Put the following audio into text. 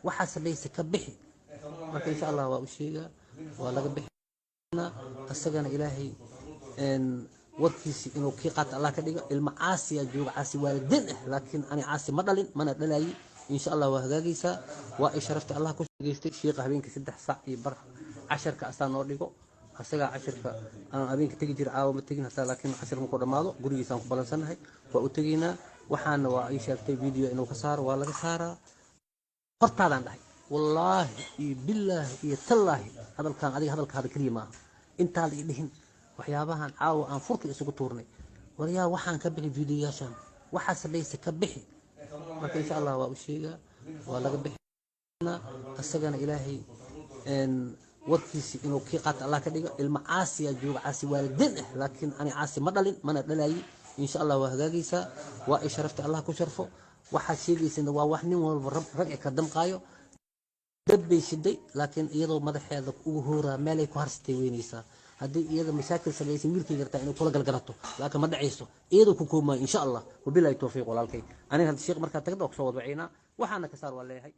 waxaas laysa ka bixi marka insha Allah waa u sheegaa waa laga bixina asagana ilaahay warkiisi inuu kii qaata Allah ka dhigo ilma caasi jooga caasi waalidin laakiin ani caasi ma dhalin mana dhalayi insha Allah waa hagaagaysa waa ay sharafta Allah ku sheegaystay sheekh habeenkii 3 saac iyo bar 10 ka asaan noo dhigo asaga 10 ka aan habeenkii tagi jir caawa ma tagin hata laakiin 10 ma ku dhamaado gurigiisaan ku balansanahay waa u tagiina waxaana waa ay sheegtay video inuu ka saaro waa laga saaraa hortaadan dhahay wallaahi billaahi tallaahi hadalkan adiga hadalkaada kaliya maaha intaa la dhihin waxyaabahan caawa aan furka isugu tuurnay wariyaa waxaan ka bixi videoyaashan waxaas laysa ka bixi marka insha Allah waa u sheegaa waa laga bixina asagana ilaahay warkiisi inuu kii qaata Allah ka dhigo ilma caasi jooga caasi waalidin laakiin ani caasi ma dhalin mana dhalayi insha Allah waa hagaagaysa waa ay sharafta Allah ku sharfo waxa sheegaysan waa wax nin walba rag ka damqaayo dabbay shiday laakiin iyadoo madaxeeda ugu hooraa meel ay ku harsatay weynaysa haddii iyada mashaakil sameeyay wiilkay gartaa inuu kula galgarato laakiin ma dhacayso iyadoo ku koomay insha Allah wabillahi tawfiiq walaalkay aniga hada sheekh marka tagdo soo wadwayna waxaana ka saar waa leeyahay